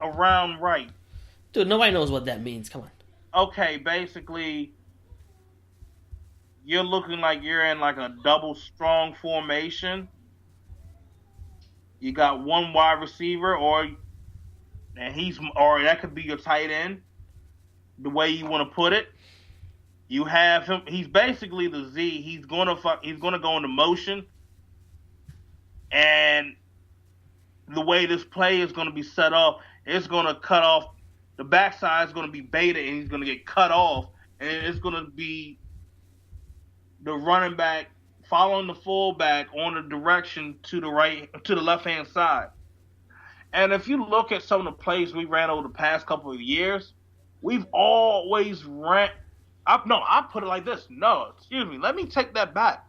around right. Dude, nobody knows what that means. Come on. Okay, basically, you're looking like you're in like a double strong formation. You got one wide receiver, or that could be your tight end. The way you want to put it, you have him. He's basically the Z. He's gonna go into motion, and the way this play is gonna be set up, it's gonna cut off. The backside is gonna be beta, and he's gonna get cut off, and it's gonna be the running back following the fullback on the direction to the left hand side. And if you look at some of the plays we ran over the past couple of years, we've always ran. I put it like this. No, excuse me. Let me take that back.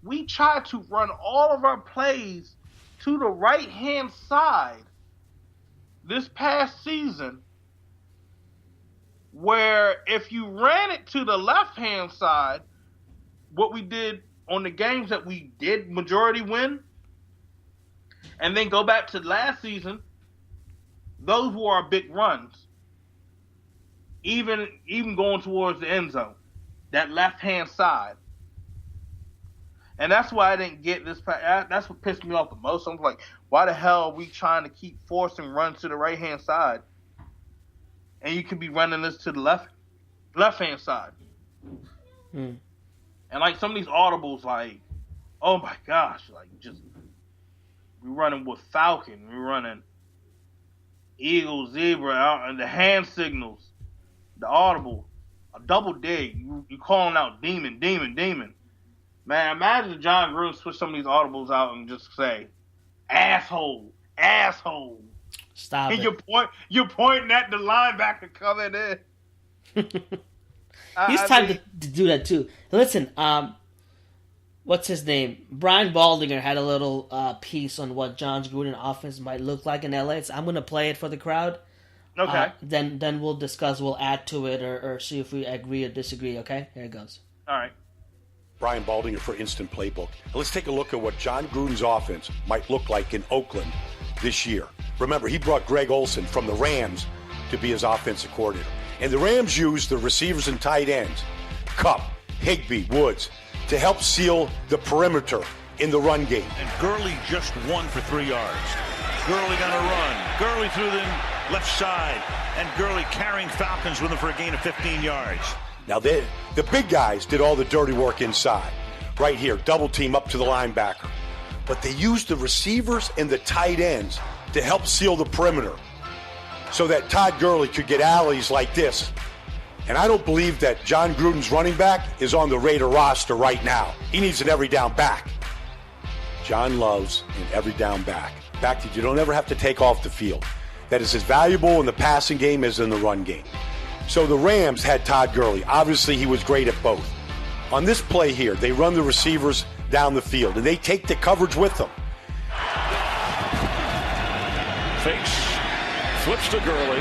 We tried to run all of our plays to the right hand side this past season, where if you ran it to the left hand side, what we did on the games that we did majority win, and then go back to last season, those were our big runs. Even going towards the end zone, that left-hand side. And that's why I didn't get this. That's what pissed me off the most. I was like, why the hell are we trying to keep forcing runs to the right-hand side? And you could be running this to the left-hand side. And like some of these audibles, like, oh my gosh, like just we're running with Falcon, we're running Eagle, Zebra, and the hand signals, the audible, a double dig. You calling out demon. Man, imagine if John Gruden switch some of these audibles out and just say, asshole. Stop and it. You're pointing at the linebacker coming in. He's time to do that too. Listen, what's his name? Brian Baldinger had a little piece on what John Gruden offense might look like in LA. So I'm going to play it for the crowd. Okay. Then we'll discuss. We'll add to it or see if we agree or disagree. Okay, here it goes. All right. Brian Baldinger for Instant Playbook. Now let's take a look at what John Gruden's offense might look like in Oakland this year. Remember, he brought Greg Olson from the Rams to be his offensive coordinator. And the Rams used the receivers and tight ends, Kupp, Higbee, Woods, to help seal the perimeter in the run game. And Gurley just 1 for 3 yards. Gurley going to run. Gurley through the left side. And Gurley carrying Falcons with him for a gain of 15 yards. Now, the big guys did all the dirty work inside. Right here, double team up to the linebacker. But they used the receivers and the tight ends to help seal the perimeter so that Todd Gurley could get alleys like this. And I don't believe that John Gruden's running back is on the Raider roster right now. He needs an every down back. John loves an every down back. Back that you don't ever have to take off the field. That is as valuable in the passing game as in the run game. So the Rams had Todd Gurley. Obviously, he was great at both. On this play here, they run the receivers down the field, and they take the coverage with them. Fakes, flips to Gurley,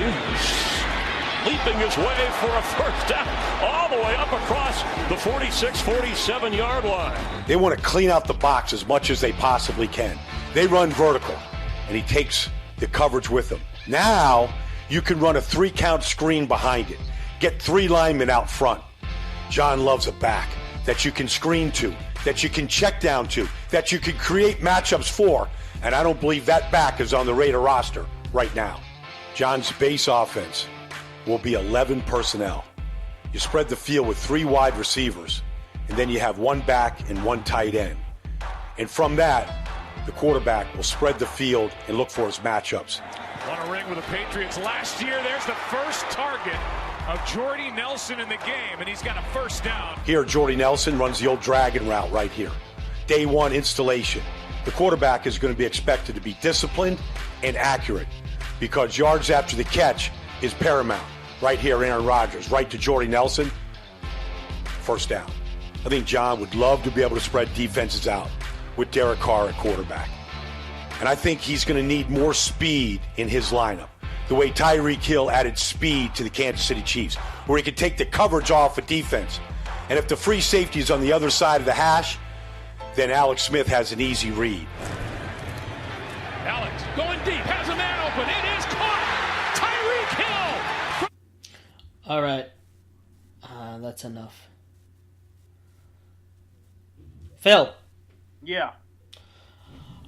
leaping his way for a first down, all the way up across the 46, 47-yard line. They want to clean out the box as much as they possibly can. They run vertical, and he takes the coverage with him. Now, you can run a 3-count screen behind it. Get 3 linemen out front. John loves a back that you can screen to, that you can check down to, that you can create matchups for, and I don't believe that back is on the Raider roster right now. John's base offense will be 11 personnel. You spread the field with 3 wide receivers, and then you have 1 back and 1 tight end. And from that, the quarterback will spread the field and look for his matchups. Won a ring with the Patriots last year. There's the first target of Jordy Nelson in the game, and he's got a first down. Here, Jordy Nelson runs the old dragon route right here. Day 1 installation. The quarterback is going to be expected to be disciplined and accurate because yards after the catch is paramount. Right here, Aaron Rodgers, right to Jordy Nelson. First down. I think John would love to be able to spread defenses out with Derek Carr at quarterback. And I think he's going to need more speed in his lineup. The way Tyreek Hill added speed to the Kansas City Chiefs, where he could take the coverage off of defense. And if the free safety is on the other side of the hash, then Alex Smith has an easy read. Alex going deep, has a man open. It is caught. All right. That's enough. Phil. Yeah.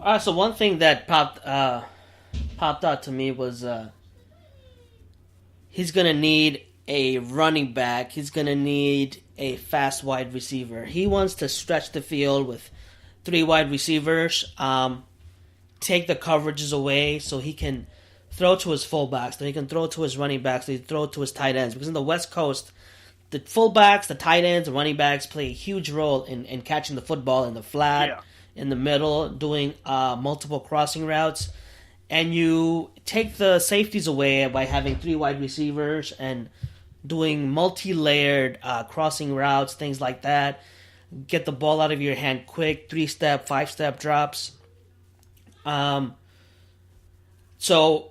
All right. So one thing that popped out to me was he's gonna need a running back. He's gonna need a fast wide receiver. He wants to stretch the field with 3 wide receivers. Take the coverages away so he can throw to his fullbacks, so he can throw to his running backs, so he can throw to his tight ends. Because in the West Coast, the fullbacks, the tight ends, the running backs play a huge role in catching the football in the flat, in the middle, doing multiple crossing routes. And you take the safeties away by having 3 wide receivers and doing multi-layered crossing routes, things like that. Get the ball out of your hand quick, 3-step, 5-step drops. So,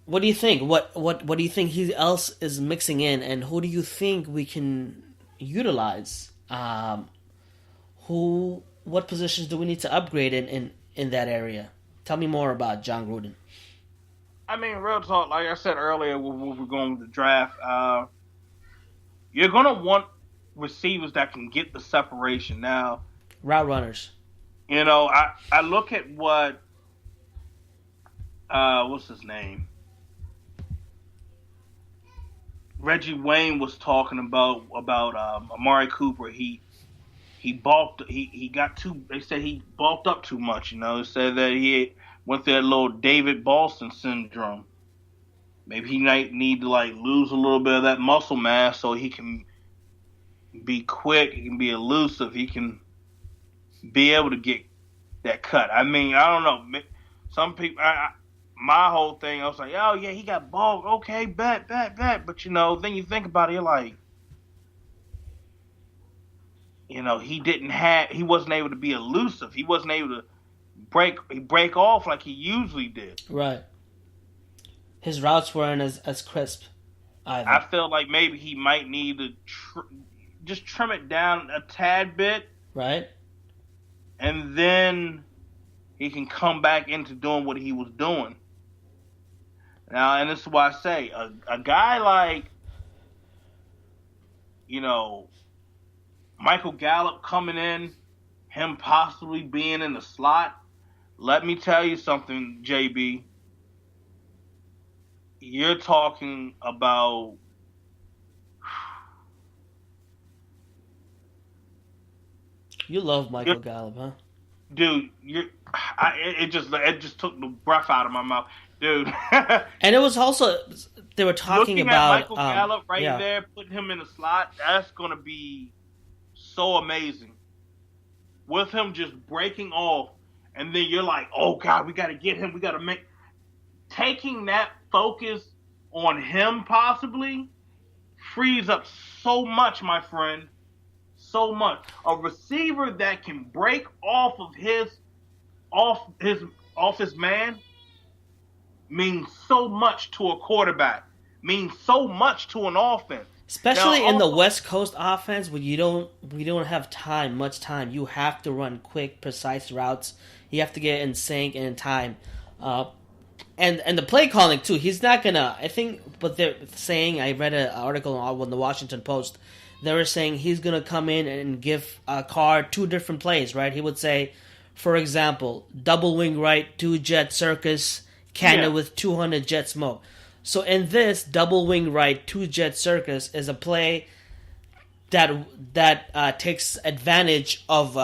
what do you think? What do you think he else is mixing in, and who do you think we can utilize? What positions do we need to upgrade in that area? Tell me more about John Gruden. I mean, real talk, like I said earlier when we were going with the draft, you're going to want receivers that can get the separation. Now, route runners. You know, I look at what, what's his name? Reggie Wayne was talking about Amari Cooper. He bulked. He got too. They said he bulked up too much. You know, they said that he went through that little David Boston syndrome. Maybe he might need to lose a little bit of that muscle mass so he can be quick. He can be elusive. He can be able to get that cut. I mean, I don't know. Some people. My whole thing, I was like, oh, yeah, he got bulk. Okay, bet. But, you know, then you think about it, you're like, you know, he wasn't able to be elusive. He wasn't able to break off like he usually did. Right. His routes weren't as crisp either. I feel like maybe he might need to just trim it down a tad bit. Right. And then he can come back into doing what he was doing. Now, and this is why I say, a guy like, you know, Michael Gallup coming in, him possibly being in the slot, let me tell you something, JB. You're talking about you love Michael Gallup, huh? Dude, it just took the breath out of my mouth. Dude. And it was also, they were talking looking about at Michael Gallup there, putting him in the slot, that's going to be so amazing. With him just breaking off, and then you're like, oh, God, we got to get him. We got to taking that focus on him possibly frees up so much, my friend. So much. A receiver that can break off his man means so much to a quarterback, means so much to an offense. Especially in the West Coast offense, where we don't have much time. You have to run quick, precise routes. You have to get in sync and in time. And the play calling too. He's not gonna. I think what they're saying. I read an article on the Washington Post. They were saying he's gonna come in and give Carr 2 different plays. Right? He would say, for example, double wing right, 2 jet circus. Canada with 200 jet smoke. So in this double wing right 2 jet circus is a play that takes advantage of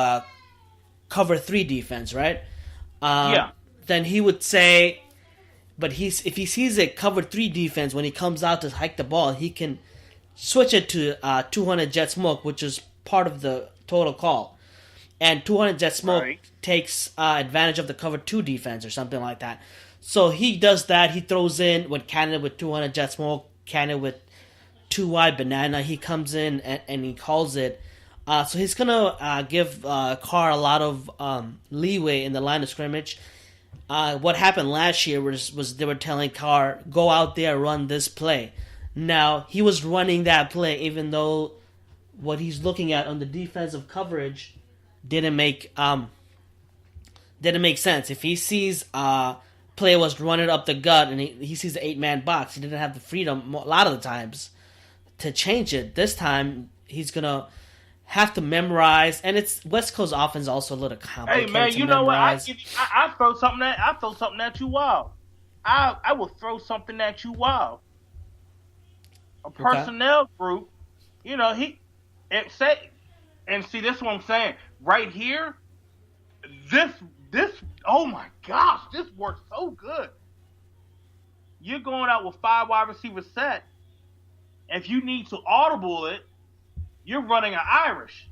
cover 3 defense, right? Then he would say, but if he sees a cover 3 defense when he comes out to hike the ball, he can switch it to 200 jet smoke, which is part of the total call. And 200 jet smoke takes advantage of the cover 2 defense or something like that. So he does that. He throws in with Canada with 200 jet smoke, Canada with 2 wide banana. He comes in and he calls it. So he's going to give Carr a lot of leeway in the line of scrimmage. What happened last year was they were telling Carr, go out there, run this play. Now, he was running that play even though what he's looking at on the defensive coverage didn't make sense. If he sees play was running up the gut and he sees the 8-man box, he didn't have the freedom a lot of the times to change it. This time, he's going to have to memorize, and it's West Coast offense also a little complicated. Hey man, to you know memorize. what? I throw something at you wild. I will throw something at you wild. A personnel group, you know, and see, this is what I'm saying. Right here, this oh my gosh, this works so good. You're going out with 5 wide receiver set. If you need to audible it, you're running an Irish.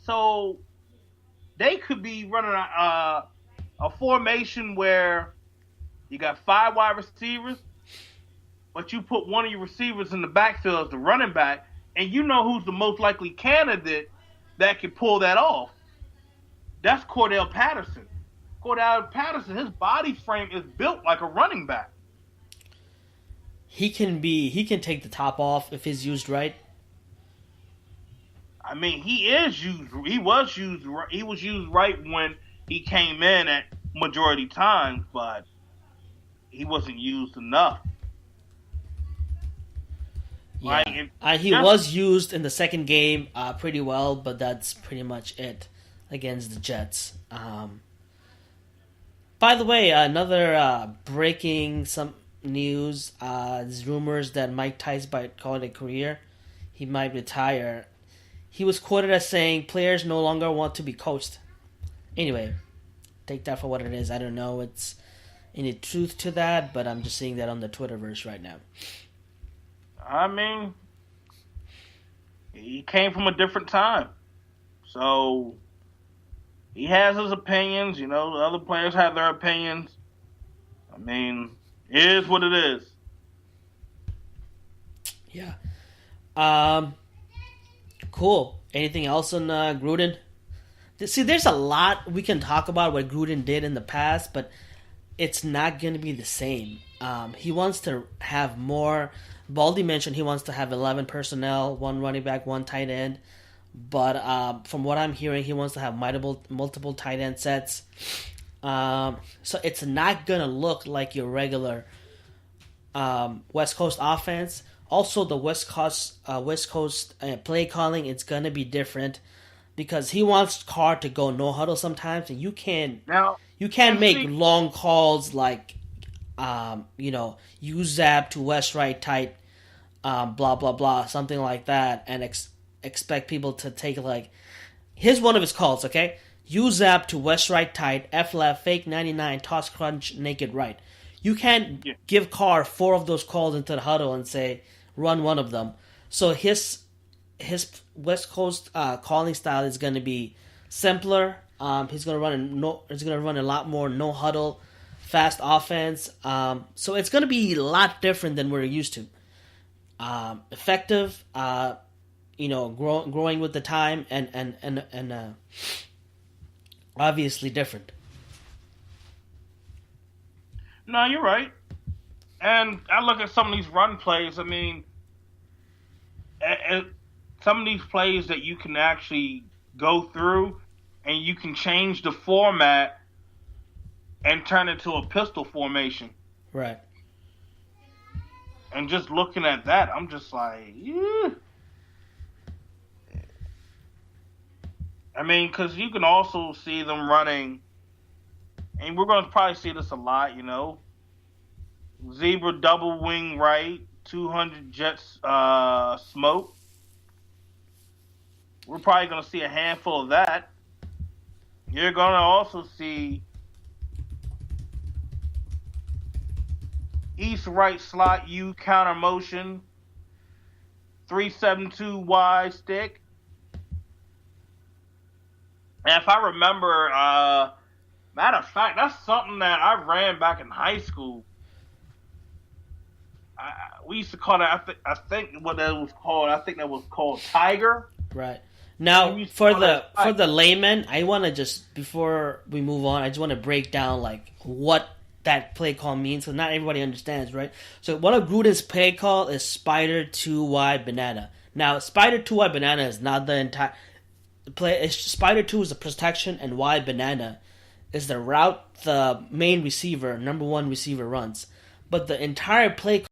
So they could be running a formation where you got 5 wide receivers, but you put one of your receivers in the backfield as the running back, and you know who's the most likely candidate that can pull that off. That's Cordell Patterson. Cordell Patterson, his body frame is built like a running back. He can take the top off if he's used right. I mean, he was used right when he came in at majority times, but he wasn't used enough. Yeah. He was used in the second game pretty well, but that's pretty much it against the Jets. By the way, another breaking some news. There's rumors that Mike Tice might call it a career. He might retire. He was quoted as saying, "Players no longer want to be coached." Anyway, take that for what it is. I don't know it's any truth to that, but I'm just seeing that on the Twitterverse right now. I mean, he came from a different time. So he has his opinions. You know, the other players have their opinions. I mean, it is what it is. Yeah. Cool. Anything else on Gruden? See, there's a lot we can talk about what Gruden did in the past, but it's not going to be the same. He wants to have more. Baldy mentioned he wants to have 11 personnel, 1 running back, 1 tight end. But from what I'm hearing, he wants to have multiple tight end sets. So it's not going to look like your regular West Coast offense. Also, the West Coast play calling, it's going to be different because he wants Carr to go no huddle sometimes, and you can't make long calls like use zap to West right tight, blah blah blah, something like that, and expect people to take like. Here's one of his calls, okay? Use zap to West right tight, F left, fake 99, toss crunch, naked right. You can't give Carr 4 of those calls into the huddle and say run one of them. So his West Coast calling style is going to be simpler. He's going to run a lot more no huddle, fast offense. So it's going to be a lot different than we're used to. Effective, growing with the time, and obviously different. No, you're right. And I look at some of these run plays. I mean, some of these plays that you can actually go through and you can change the format and turn it to a pistol formation. Right. And just looking at that, I'm just like, yeah. I mean, because you can also see them running, and we're going to probably see this a lot, zebra double wing right, 200 jets smoke. We're probably going to see a handful of that. You're going to also see east right slot U counter motion, 3-7-2 wide stick. And if I remember, matter of fact, that's something that I ran back in high school. We used to call that. I think what that was called. I think that was called Tiger. Right. Now, for the layman, I want to just, before we move on, I just want to break down like what that play call means, because not everybody understands, right? So one of Gruden's play call is spider 2 wide banana. Now, spider 2 wide banana is not the entire play. Spider 2 is the protection, and wide banana is the route the main receiver, number 1 receiver runs. But the entire play